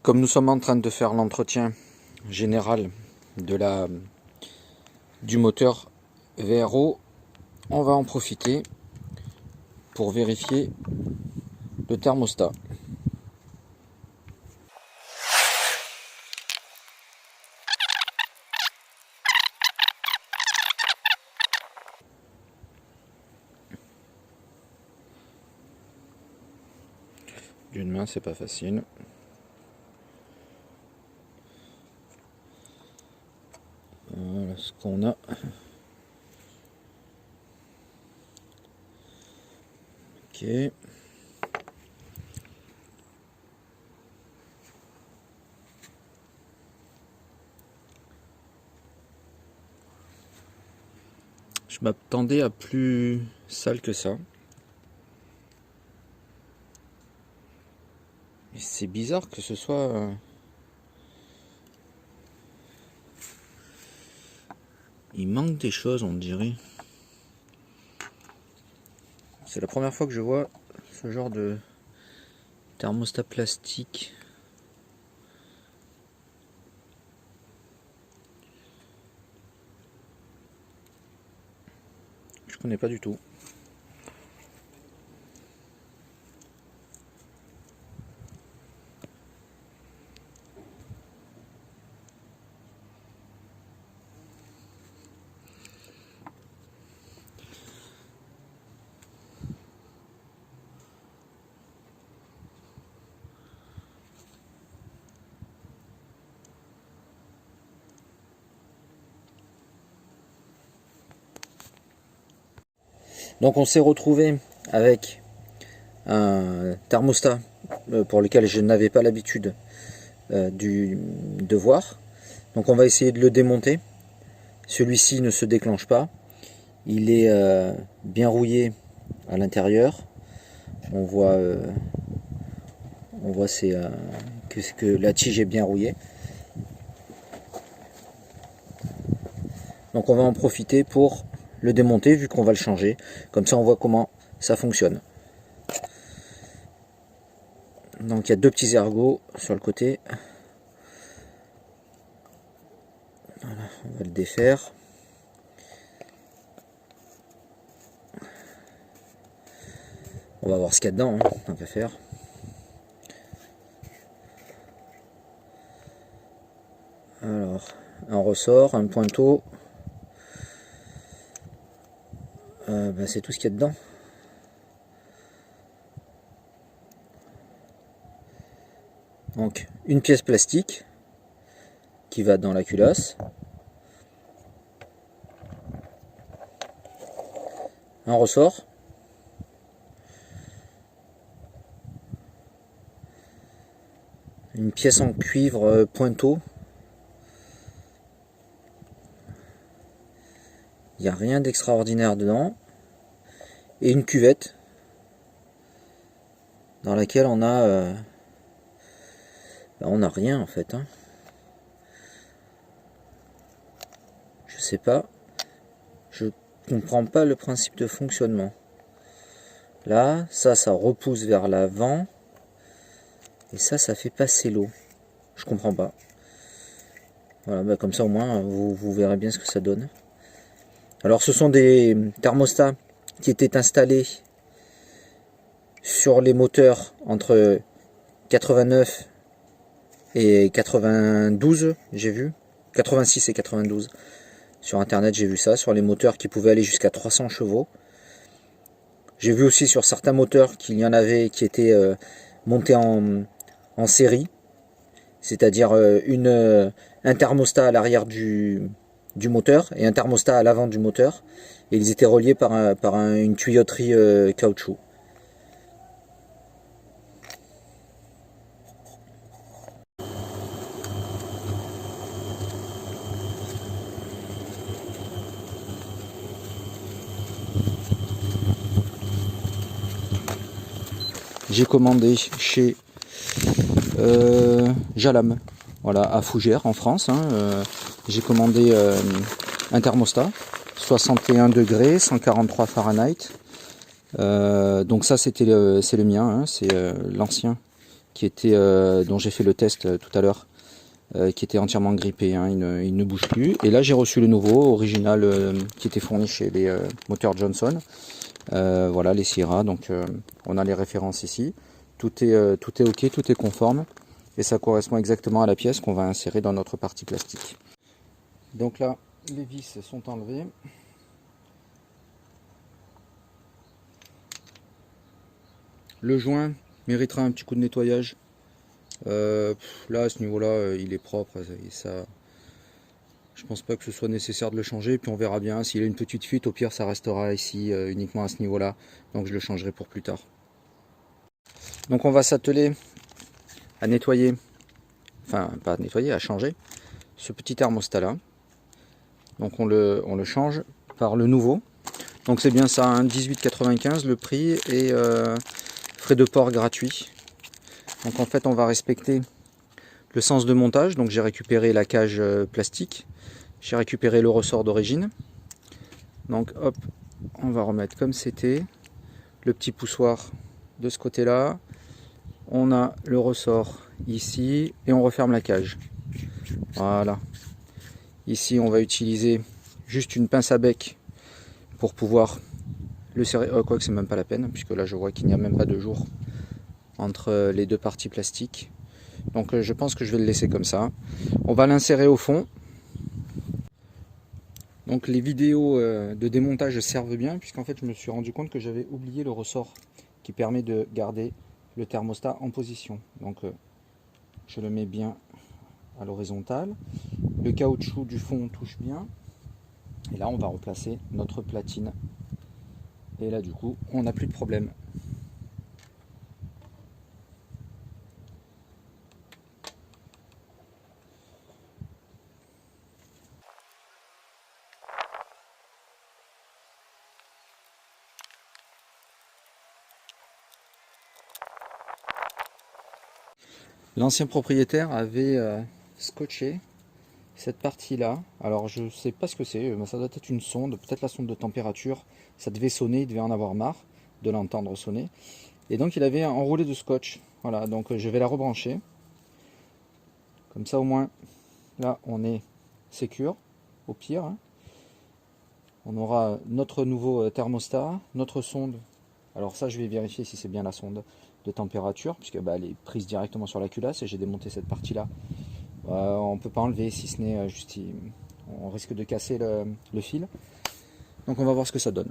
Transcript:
Comme nous sommes en train de faire l'entretien général du moteur VRO, on va en profiter pour vérifier le thermostat. D'une main, c'est pas facile. Voilà ce qu'on a. Ok. Je m'attendais à plus sale que ça. Mais c'est bizarre que ce soit... Il manque des choses, on dirait. C'est la première fois que je vois ce genre de thermostat plastique. Je connais pas du tout. Donc on s'est retrouvé avec un thermostat pour lequel je n'avais pas l'habitude de voir. Donc on va essayer de le démonter. Celui-ci ne se déclenche pas. Il est bien rouillé à l'intérieur. On voit que la tige est bien rouillée. Donc on va en profiter pour le démonter vu qu'on va le changer. Comme ça on voit comment ça fonctionne. Donc il y a deux petits ergots sur le côté. Voilà, on va le défaire. On va voir ce qu'il y a dedans, hein, tant qu'à faire. Alors, un ressort, un pointeau. C'est tout ce qu'il y a dedans. Donc, une pièce plastique qui va dans la culasse. Un ressort. Une pièce en cuivre pointeau. Il n'y a rien d'extraordinaire dedans. Et une cuvette dans laquelle on a rien en fait. Hein. Je sais pas. Je comprends pas le principe de fonctionnement. Là, ça repousse vers l'avant. Et ça fait passer l'eau. Je comprends pas. Voilà, comme ça au moins vous verrez bien ce que ça donne. Alors ce sont des thermostats qui étaient installés sur les moteurs entre 89 et 92, j'ai vu. 86 et 92. Sur internet j'ai vu ça, sur les moteurs qui pouvaient aller jusqu'à 300 chevaux. J'ai vu aussi sur certains moteurs qu'il y en avait qui étaient montés en série. C'est-à-dire un thermostat à l'arrière du moteur et un thermostat à l'avant du moteur. Et ils étaient reliés par une tuyauterie caoutchouc. J'ai commandé chez Jalam, voilà, à Fougères en France. Hein, j'ai commandé un thermostat 61 degrés, 143 Fahrenheit. Donc ça c'est le mien, hein, c'est l'ancien qui était, dont j'ai fait le test tout à l'heure, qui était entièrement grippé, hein, il ne bouge plus. Et là j'ai reçu le nouveau, original, qui était fourni chez les moteurs Johnson. Voilà les Sierra, donc on a les références ici. Tout est ok, tout est conforme. Et ça correspond exactement à la pièce qu'on va insérer dans notre partie plastique. Donc là, les vis sont enlevées. Le joint méritera un petit coup de nettoyage. Là, à ce niveau-là, il est propre. Et ça, je pense pas que ce soit nécessaire de le changer. Puis on verra bien. S'il y a une petite fuite, au pire, ça restera ici uniquement à ce niveau-là. Donc je le changerai pour plus tard. Donc on va s'atteler à nettoyer, enfin pas à nettoyer, à changer ce petit thermostat là. Donc on le change par le nouveau. Donc c'est bien ça, hein, 18,95 le prix et frais de port gratuits. Donc en fait on va respecter le sens de montage. Donc j'ai récupéré la cage plastique, j'ai récupéré le ressort d'origine. Donc hop, on va remettre comme c'était, le petit poussoir de ce côté là. On a le ressort ici et on referme la cage. Voilà. Ici on va utiliser juste une pince à bec pour pouvoir le serrer. Quoique c'est même pas la peine, puisque là je vois qu'il n'y a même pas de jour entre les deux parties plastiques. Donc je pense que je vais le laisser comme ça. On va l'insérer au fond. Donc les vidéos de démontage servent bien, puisqu'en fait je me suis rendu compte que j'avais oublié le ressort qui permet de garder le thermostat en position. Donc je le mets bien à l'horizontale. Le caoutchouc du fond touche bien. Et là on va replacer notre platine. Et là du coup on n'a plus de problème. L'ancien propriétaire avait scotché cette partie-là. Alors je sais pas ce que c'est, ça doit être une sonde, peut-être la sonde de température. Ça devait sonner, il devait en avoir marre de l'entendre sonner. Et donc il avait enroulé de scotch. Voilà, donc je vais la rebrancher. Comme ça au moins, là on est sécure, au pire. Hein. On aura notre nouveau thermostat, notre sonde. Alors ça je vais vérifier si c'est bien la sonde de température, puisque elle est prise directement sur la culasse et j'ai démonté cette partie là. On ne peut pas enlever si ce n'est juste, on risque de casser le fil. Donc on va voir ce que ça donne.